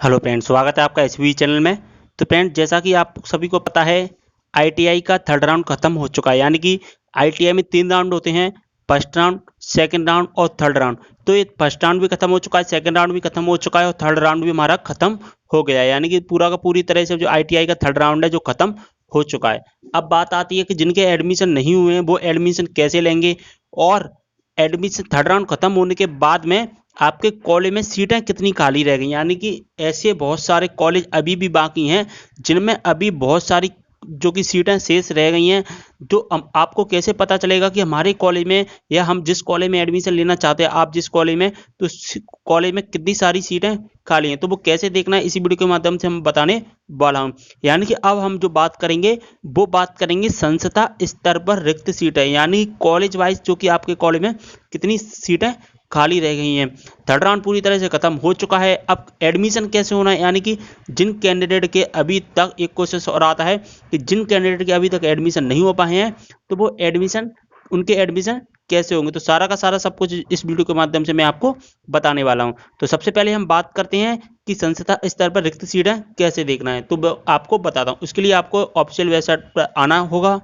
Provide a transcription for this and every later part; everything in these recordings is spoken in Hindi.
हेलो फ्रेंड, स्वागत है आपका एसवी चैनल में। तो फ्रेंड, जैसा कि आप सभी को पता है, आईटीआई का थर्ड राउंड खत्म हो चुका है। यानी कि आईटीआई में 3 राउंड होते हैं, फर्स्ट राउंड, सेकंड राउंड और थर्ड राउंड। तो ये फर्स्ट राउंड भी खत्म हो चुका है, सेकंड राउंड भी खत्म हो चुका है और थर्ड राउंड भी हमारा खत्म हो गया है। यानी कि पूरा का पूरी तरह से जो आईटीआई का थर्ड राउंड है जो खत्म हो चुका है। अब बात आती है कि जिनके एडमिशन नहीं हुए हैं वो एडमिशन कैसे लेंगे, और एडमिशन थर्ड राउंड खत्म होने के बाद में आपके कॉलेज में सीटें कितनी खाली रह गई। यानी कि ऐसे बहुत सारे कॉलेज अभी भी बाकी हैं जिनमें अभी बहुत सारी जो कि सीटें शेष रह गई हैं। तो आपको कैसे पता चलेगा कि हमारे कॉलेज में या हम जिस कॉलेज में एडमिशन लेना चाहते हैं, आप जिस कॉलेज में, तो उस कॉलेज में कितनी सारी सीटें खाली हैं, तो वो कैसे देखना है इसी वीडियो के माध्यम से हम बताने वाला हूं। यानी कि अब हम जो बात करेंगे वो बात करेंगे संस्था स्तर पर रिक्त सीटें, यानी कॉलेज वाइज जो कि आपके कॉलेज में कितनी सीटें खाली रह गई हैं। थर्ड राउंड पूरी तरह से खत्म हो चुका है। अब एडमिशन कैसे होना है, यानी कि जिन कैंडिडेट के अभी तक एक क्वेश्चन और आता है कि जिन कैंडिडेट के अभी तक एडमिशन नहीं हो पाए हैं तो वो एडमिशन, उनके एडमिशन कैसे होंगे, तो सारा का सारा सब कुछ इस वीडियो के माध्यम से मैं आपको बताने वाला हूं। तो सबसे पहले हम बात करते हैं कि संस्था स्तर पर रिक्त सीटें कैसे देखना है। तो आपको बताता हूं, उसके लिए आपको ऑफिशियल वेबसाइट पर आना होगा।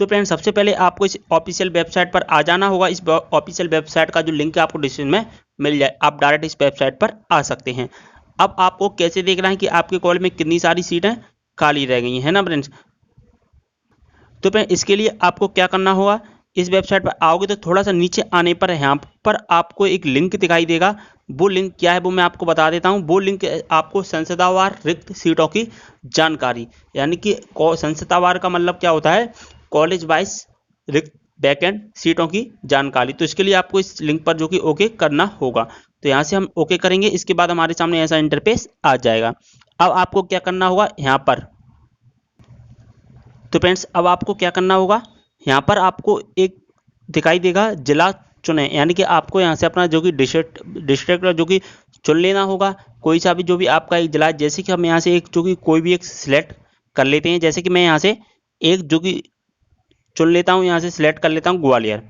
तो फ्रेंड, सबसे पहले आपको इस ऑफिशियल वेबसाइट पर आ जाना होगा। इस ऑफिशियल वेबसाइट का जो लिंक है आपको डिस्क्रिप्शन में मिल जाए, आप डायरेक्ट इस वेबसाइट पर आ सकते हैं। अब आपको कैसे देखना है कि आपके कॉलेज में कितनी सारी सीटें खाली रह गई हैं, है ना फ्रेंड्स। तो फ्रेंड, इसके लिए आपको क्या करना होगा, इस वेबसाइट पर आओगे तो थोड़ा सा नीचे आने पर यहाँ पर आपको एक लिंक दिखाई देगा। वो लिंक क्या है वो मैं आपको बता देता हूँ। वो लिंक आपको संस्थावार रिक्त सीटों की जानकारी, यानी कि संस्थावार का मतलब क्या होता है, कॉलेज वाइज रिक्त वैकेंट सीटों की जानकारी। तो इसके लिए आपको इस लिंक पर जो कि ओके करना होगा। तो यहाँ से हम ओके करेंगे, इसके बाद हमारे सामने ऐसा इंटरफेस आ जाएगा। अब आपको क्या करना होगा यहाँ पर, तो फ्रेंड्स अब आपको क्या करना होगा, यहाँ पर आपको एक दिखाई देगा जिला चुने, यानी कि आपको यहाँ से अपना जो कि डिस्ट्रिक्ट जो कि चुन लेना होगा। कोई सा भी जो भी आपका एक जिला है, जैसे कि हम यहाँ से एक जो कि कोई भी एक सिलेक्ट कर लेते हैं। जैसे कि मैं यहाँ से एक जो कि चुन लेता हूँ, यहाँ से सिलेक्ट कर लेता हूँ ग्वालियर।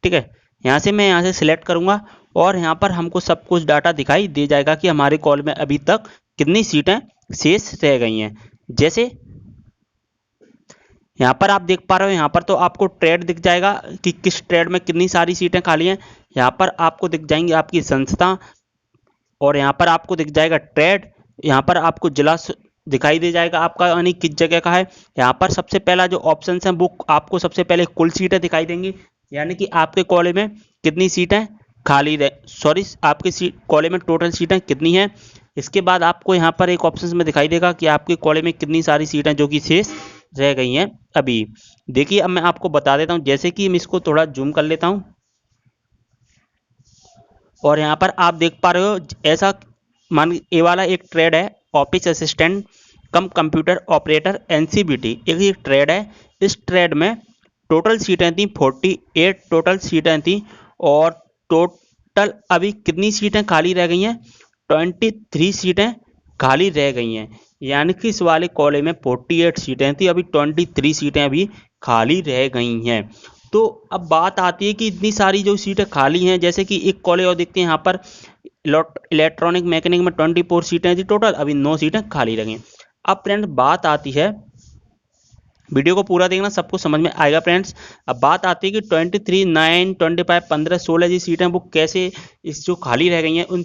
ठीक है, यहाँ से मैं यहाँ से सिलेक्ट करूँगा और यहाँ पर हमको सब कुछ डाटा दिखाई दे जाएगा कि हमारे कॉलेज में अभी तक कितनी सीटें शेष रह गई हैं। जैसे यहाँ पर आप देख पा रहे हो, यहाँ पर तो आपको ट्रेड दिख जाएगा कि किस ट्रेड में कितनी सारी सीटें खाली हैं। यहाँ पर आपको दिख जाएंगी आपकी संस्था, और यहाँ पर आपको दिख जाएगा ट्रेड। यहाँ पर आपको जिला दिखाई दे जाएगा आपका, यानी किस जगह का है। यहाँ पर सबसे पहला जो ऑप्शन है वो आपको सबसे पहले कुल सीटें दिखाई देंगी, यानी कि आपके कॉलेज में कितनी सीटें खाली रह, सॉरी, आपके सीट कॉलेज में टोटल सीटें कितनी हैं। इसके बाद आपको यहाँ पर एक ऑप्शन में दिखाई देगा कि आपके कॉलेज में कितनी सारी सीटें जो कि शेष रह गई हैं अभी। देखिए, अब मैं आपको बता देता हूँ, जैसे कि मैं इसको थोड़ा जूम कर लेता हूँ और यहाँ पर आप देख पा रहे हो ऐसा, मान ये वाला एक ट्रेड है, ऑफिस असिस्टेंट कम कंप्यूटर ऑपरेटर एनसीबीटी, एक ट्रेड है। इस ट्रेड में टोटल सीटें थी 48 टोटल सीटें थी, और टोटल अभी कितनी सीटें खाली रह गई हैं, 23 सीटें खाली रह गई हैं। यानी कि इस वाले कॉलेज में 48 सीटें थी, अभी 23 सीटें अभी खाली रह गई हैं। तो अब बात आती है कि इतनी सारी जो सीटें खाली हैं, जैसे कि एक कॉलेज और देखते हैं यहाँ पर, इलेक्ट्रॉनिक मैकेनिक में 24 सीटें थी टोटल, अभी 9 सीटें खाली रह गई। अब फ्रेंड बात आती है, वीडियो को पूरा देखना, सबको समझ में आएगा फ्रेंड्स। अब बात आती है कि 23, 9, 25, 15, 16 जी सीटें वो कैसे, इस जो खाली रह गई हैं उन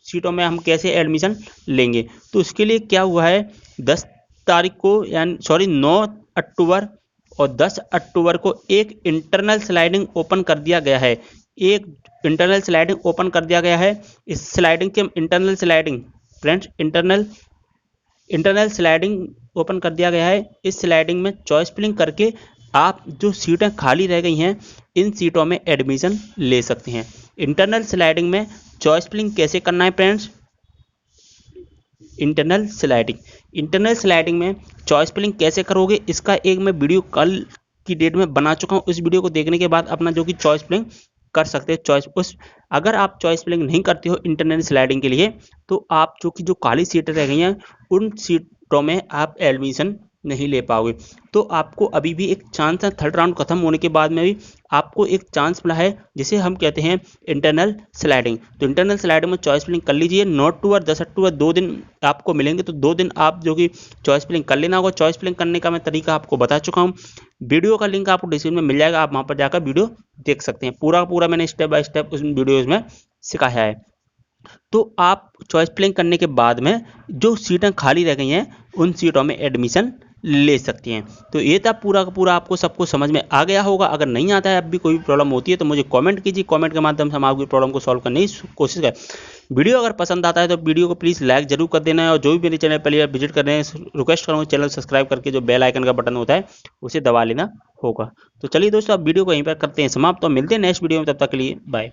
सीटों में हम कैसे एडमिशन लेंगे। तो उसके लिए क्या हुआ है, 10 तारीख को, यानी सॉरी 9 अक्टूबर और 10 अक्टूबर को एक इंटरनल स्लाइडिंग ओपन कर दिया गया है। एक इंटरनल स्लाइडिंग ओपन कर दिया गया है। इस स्लाइडिंग के internal sliding friends, internal sliding open कर दिया गया है। इस स्लाइडिंग में चॉइस फिलिंग करके आप जो सीटें खाली रह गई हैं इन सीटों में एडमिशन ले सकते हैं। इंटरनल स्लाइडिंग में चॉइस फिलिंग कैसे करना है फ्रेंड्स, इंटरनल स्लाइडिंग में चॉइस फिलिंग कैसे करोगे, इसका एक मैं वीडियो कल की डेट में बना चुका हूँ। उस वीडियो को देखने के बाद अपना जो कि चॉइस फिलिंग कर सकते हो। अगर आप चॉइस फिलिंग नहीं करते हो इंटरनल स्लाइडिंग के लिए, तो आप जो कि जो खाली सीटें रह गई हैं उन सीटों में आप एडमिशन नहीं ले पाओगे। तो आपको अभी भी एक चांस है, थर्ड राउंड खत्म होने के बाद में भी आपको एक चांस मिला है, जिसे हम कहते हैं इंटरनल स्लाइडिंग। तो इंटरनल स्लाइडिंग में चॉइस फिलिंग कर लीजिए। 9 अक्टूबर 10 अक्टूबर 2 दिन आपको मिलेंगे, तो 2 दिन आप जो कि चॉइस फिलिंग कर लेना होगा। चॉइस फिलिंग करने का मैं तरीका आपको बता चुका हूँ, वीडियो का लिंक आपको डिस्क्रिप्शन में मिल जाएगा, आप वहाँ पर जाकर वीडियो देख सकते हैं। पूरा मैंने स्टेप बाय स्टेप उस वीडियोज़ में सिखाया है। तो आप चॉइस फिलिंग करने के बाद में जो सीटें खाली रह गई हैं उन सीटों में एडमिशन ले सकती हैं। तो ये था पूरा का पूरा, आपको सबको समझ में आ गया होगा। अगर नहीं आता है, अब भी कोई प्रॉब्लम होती है तो मुझे कमेंट कीजिए, कमेंट के माध्यम से हम आपकी प्रॉब्लम को सॉल्व करने की कोशिश करें। वीडियो अगर पसंद आता है तो वीडियो को प्लीज़ लाइक जरूर कर देना है, और जो भी मेरे चैनल पहली बार विजिट कर रहे हैं रिक्वेस्ट करूँगा चैनल सब्सक्राइब करके जो बेल आइकन का बटन होता है उसे दबा लेना होगा। तो चलिए दोस्तों, अब वीडियो को यहीं पर करते हैं समाप्त, तो मिलते हैं नेक्स्ट वीडियो में, तब तक के लिए बाय।